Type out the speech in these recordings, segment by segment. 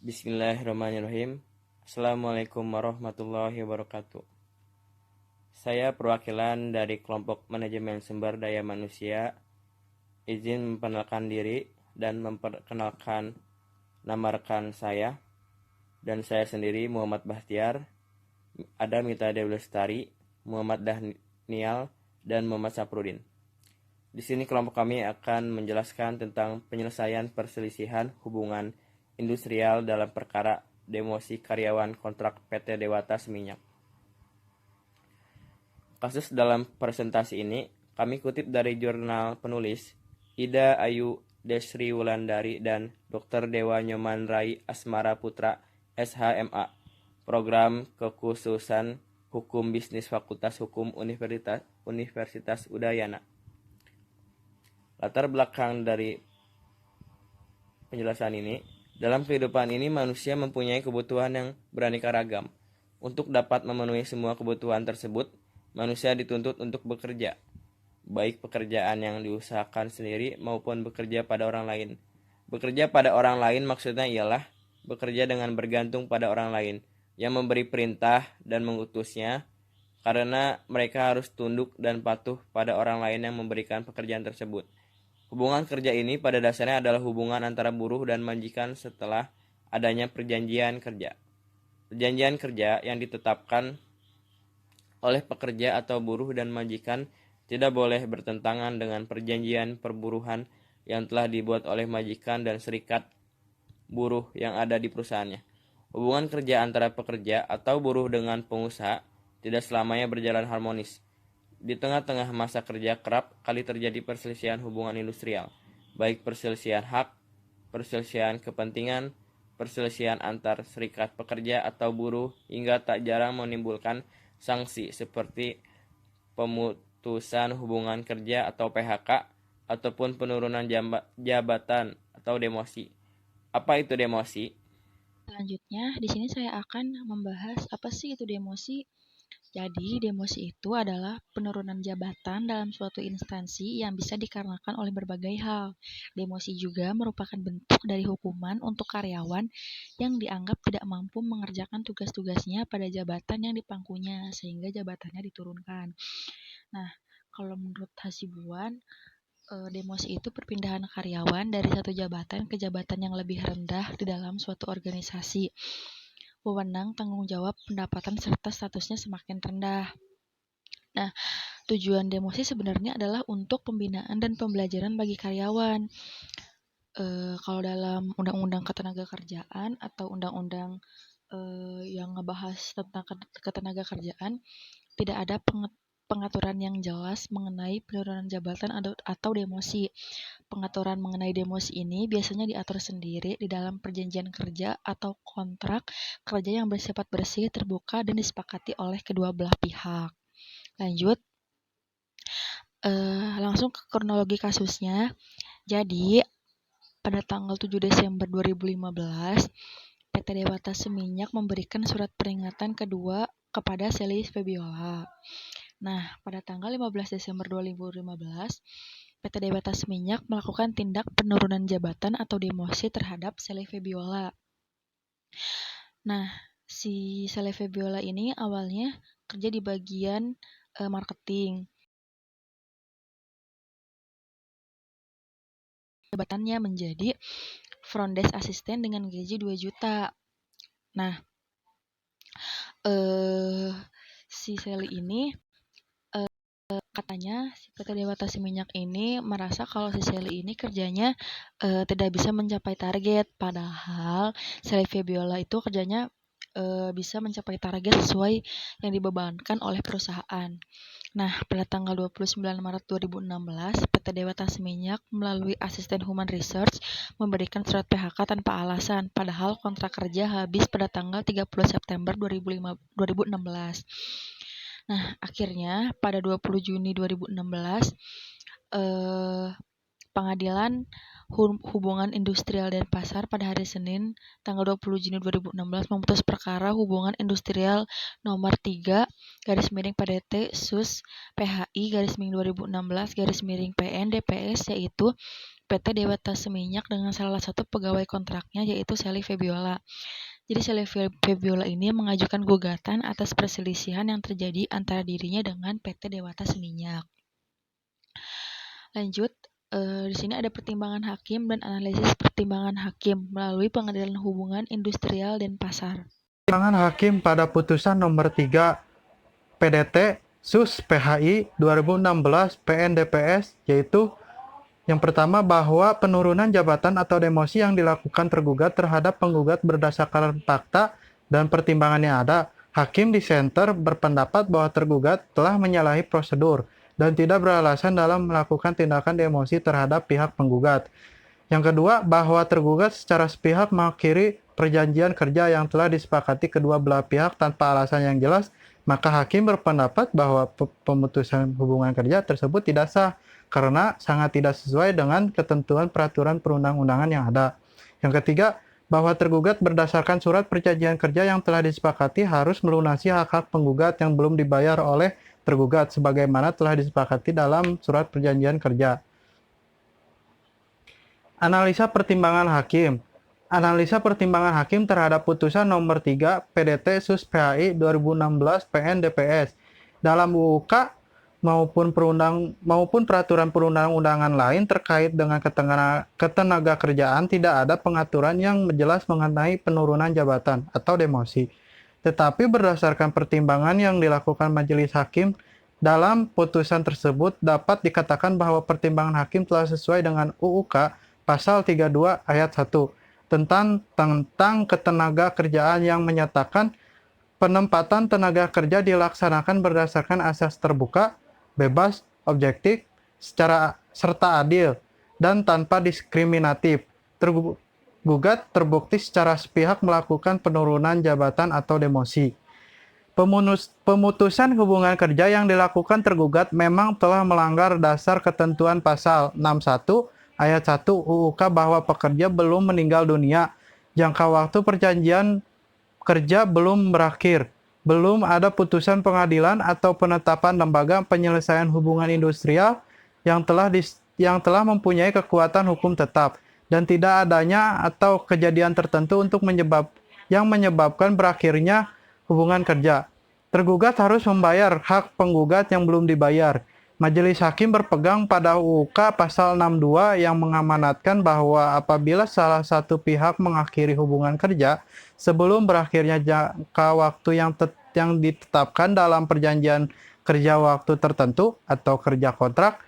Bismillahirrahmanirrahim. Assalamualaikum warahmatullahi wabarakatuh. Saya perwakilan dari kelompok manajemen sumber daya manusia. Izin memperkenalkan diri dan memperkenalkan nama rekan saya dan saya sendiri Muhammad Bahtiar, ada Mita Dewi Lestari, Muhammad Danial, dan Muhammad Saprudin. Di sini kelompok kami akan menjelaskan tentang penyelesaian perselisihan hubungan industrial dalam perkara demosi karyawan kontrak PT Dewata Seminyak. Kasus dalam presentasi ini kami kutip dari jurnal penulis Ida Ayu Desri Wulandari dan Dr. Dewa Nyoman Rai Asmara Putra SHMA, Program Kekhususan Hukum Bisnis Fakultas Hukum Universitas Udayana. Latar belakang dari penjelasan ini, dalam kehidupan ini manusia mempunyai kebutuhan yang beraneka ragam. Untuk dapat memenuhi semua kebutuhan tersebut, manusia dituntut untuk bekerja, baik pekerjaan yang diusahakan sendiri maupun bekerja pada orang lain. Bekerja pada orang lain maksudnya ialah bekerja dengan bergantung pada orang lain yang memberi perintah dan mengutusnya, karena mereka harus tunduk dan patuh pada orang lain yang memberikan pekerjaan tersebut. Hubungan kerja ini pada dasarnya adalah hubungan antara buruh dan majikan setelah adanya perjanjian kerja. Perjanjian kerja yang ditetapkan oleh pekerja atau buruh dan majikan tidak boleh bertentangan dengan perjanjian perburuhan yang telah dibuat oleh majikan dan serikat buruh yang ada di perusahaannya. Hubungan kerja antara pekerja atau buruh dengan pengusaha tidak selamanya berjalan harmonis. Di tengah-tengah masa kerja kerap kali terjadi perselisihan hubungan industrial, baik perselisihan hak, perselisihan kepentingan, perselisihan antar serikat pekerja atau buruh, hingga tak jarang menimbulkan sanksi seperti pemutusan hubungan kerja atau PHK, ataupun penurunan jabatan atau demosi. Apa itu demosi? Selanjutnya, di sini saya akan membahas apa sih itu demosi. Jadi, demosi itu adalah penurunan jabatan dalam suatu instansi yang bisa dikarenakan oleh berbagai hal. Demosi juga merupakan bentuk dari hukuman untuk karyawan yang dianggap tidak mampu mengerjakan tugas-tugasnya pada jabatan yang dipangkunya, sehingga jabatannya diturunkan. Nah, kalau menurut Hasibuan, demosi itu perpindahan karyawan dari satu jabatan ke jabatan yang lebih rendah di dalam suatu organisasi. Wewenang, tanggung jawab, pendapatan, serta statusnya semakin rendah. Nah, tujuan demosi sebenarnya adalah untuk pembinaan dan pembelajaran bagi karyawan. Kalau dalam Undang-Undang Ketenagakerjaan atau Undang-Undang yang ngebahas tentang ketenagakerjaan, tidak ada pengaturan yang jelas mengenai penurunan jabatan atau demosi. Pengaturan mengenai demosi ini biasanya diatur sendiri di dalam perjanjian kerja atau kontrak kerja yang bersifat bersih, terbuka, dan disepakati oleh kedua belah pihak. Lanjut, langsung ke kronologi kasusnya. Jadi, pada tanggal 7 Desember 2015, PT Dewata Seminyak memberikan surat peringatan kedua kepada Sally Febiola. Nah, pada tanggal 15 Desember 2015, PT Dewata Seminyak melakukan tindak penurunan jabatan atau demosi terhadap Sally Febiola. Nah, si Sally Febiola ini awalnya kerja di bagian marketing. Jabatannya menjadi front desk assistant dengan gaji 2 juta. Nah, si Sally ini katanya si PT Dewata Seminyak ini merasa kalau si Sally ini kerjanya tidak bisa mencapai target, padahal Sally Febiola itu kerjanya bisa mencapai target sesuai yang dibebankan oleh perusahaan. Nah, pada tanggal 29 Maret 2016, PT Dewata Seminyak melalui Asisten Human Research memberikan surat PHK tanpa alasan, padahal kontrak kerja habis pada tanggal 30 September 2016. Nah, akhirnya pada 20 Juni 2016, pengadilan Hubungan Industrial dan Pasar pada hari Senin, tanggal 20 Juni 2016 memutus perkara hubungan industrial nomor 3 garis miring PDT Sus PHI garis miring 2016 garis miring PN DPS, yaitu PT Dewata Seminyak dengan salah satu pegawai kontraknya, yaitu Sally Febiola. Jadi Sally Febiola ini mengajukan gugatan atas perselisihan yang terjadi antara dirinya dengan PT Dewata Seminyak. Lanjut, di sini ada pertimbangan hakim dan analisis pertimbangan hakim melalui Pengadilan Hubungan Industrial dan Pasar. Pertimbangan hakim pada putusan nomor 3 PDT Sus PHI 2016 PN DPS, yaitu yang pertama, bahwa penurunan jabatan atau demosi yang dilakukan tergugat terhadap penggugat berdasarkan fakta dan pertimbangan yang ada. Hakim dissenter berpendapat bahwa tergugat telah menyalahi prosedur dan tidak beralasan dalam melakukan tindakan demosi terhadap pihak penggugat. Yang kedua, bahwa tergugat secara sepihak mengakhiri perjanjian kerja yang telah disepakati kedua belah pihak tanpa alasan yang jelas, maka hakim berpendapat bahwa pemutusan hubungan kerja tersebut tidak sah karena sangat tidak sesuai dengan ketentuan peraturan perundang-undangan yang ada. Yang ketiga, bahwa tergugat berdasarkan surat perjanjian kerja yang telah disepakati harus melunasi hak-hak penggugat yang belum dibayar oleh tergugat sebagaimana telah disepakati dalam surat perjanjian kerja. Analisa pertimbangan hakim. Analisa pertimbangan hakim terhadap putusan nomor 3 PDT Sus PHI 2016 PN DPS. Dalam UUK maupun peraturan perundang-undangan lain terkait dengan ketenaga kerjaan tidak ada pengaturan yang jelas mengenai penurunan jabatan atau demosi. Tetapi berdasarkan pertimbangan yang dilakukan majelis hakim dalam putusan tersebut dapat dikatakan bahwa pertimbangan hakim telah sesuai dengan UUK pasal 32 ayat 1 tentang ketenaga kerjaan yang menyatakan penempatan tenaga kerja dilaksanakan berdasarkan asas terbuka, bebas, objektif, serta adil, dan tanpa diskriminatif. Tergugat terbukti secara sepihak melakukan penurunan jabatan atau demosi. Pemutusan hubungan kerja yang dilakukan tergugat memang telah melanggar dasar ketentuan pasal 61 ayat 1 UUK bahwa pekerja belum meninggal dunia, jangka waktu perjanjian kerja belum berakhir, belum ada putusan pengadilan atau penetapan lembaga penyelesaian hubungan industrial yang telah mempunyai kekuatan hukum tetap, dan tidak adanya atau kejadian tertentu yang menyebabkan berakhirnya hubungan kerja. Tergugat harus membayar hak penggugat yang belum dibayar. Majelis hakim berpegang pada UUK pasal 62 yang mengamanatkan bahwa apabila salah satu pihak mengakhiri hubungan kerja sebelum berakhirnya jangka waktu yang ditetapkan dalam perjanjian kerja waktu tertentu atau kerja kontrak,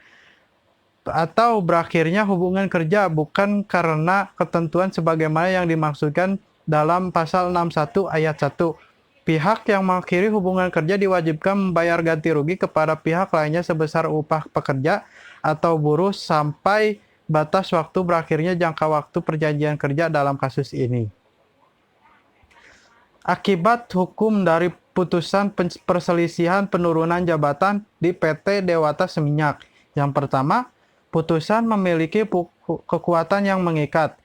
atau berakhirnya hubungan kerja bukan karena ketentuan sebagaimana yang dimaksudkan dalam pasal 61 ayat 1. Pihak yang mengakhiri hubungan kerja diwajibkan membayar ganti rugi kepada pihak lainnya sebesar upah pekerja atau buruh sampai batas waktu berakhirnya jangka waktu perjanjian kerja dalam kasus ini. Akibat hukum dari putusan perselisihan penurunan jabatan di PT Dewata Seminyak. Yang pertama, putusan memiliki kekuatan yang mengikat.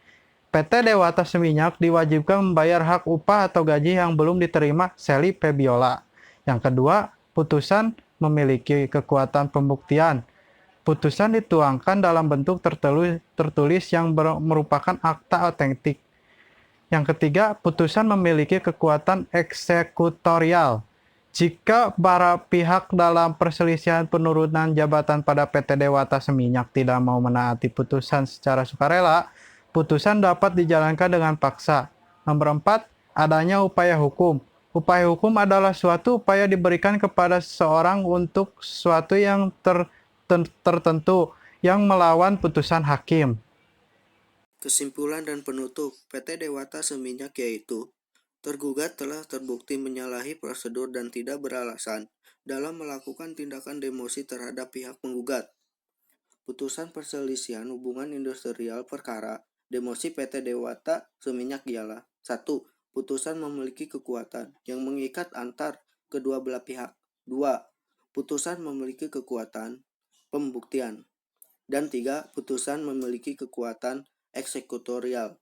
PT Dewata Seminyak diwajibkan membayar hak upah atau gaji yang belum diterima Sally Febiola. Yang kedua, putusan memiliki kekuatan pembuktian. Putusan dituangkan dalam bentuk tertulis yang merupakan akta otentik. Yang ketiga, putusan memiliki kekuatan eksekutorial. Jika para pihak dalam perselisihan penurunan jabatan pada PT Dewata Seminyak tidak mau menaati putusan secara sukarela, putusan dapat dijalankan dengan paksa. Nomor 4, adanya upaya hukum. Upaya hukum adalah suatu upaya diberikan kepada seseorang untuk sesuatu yang tertentu yang melawan putusan hakim. Kesimpulan dan penutup PT Dewata Seminyak yaitu tergugat telah terbukti menyalahi prosedur dan tidak beralasan dalam melakukan tindakan demosi terhadap pihak penggugat. Putusan perselisihan hubungan industrial perkara demosi PT Dewata Seminyak ialah 1. Putusan memiliki kekuatan yang mengikat antar kedua belah pihak. 2. Putusan memiliki kekuatan pembuktian. Dan 3. Putusan memiliki kekuatan eksekutorial.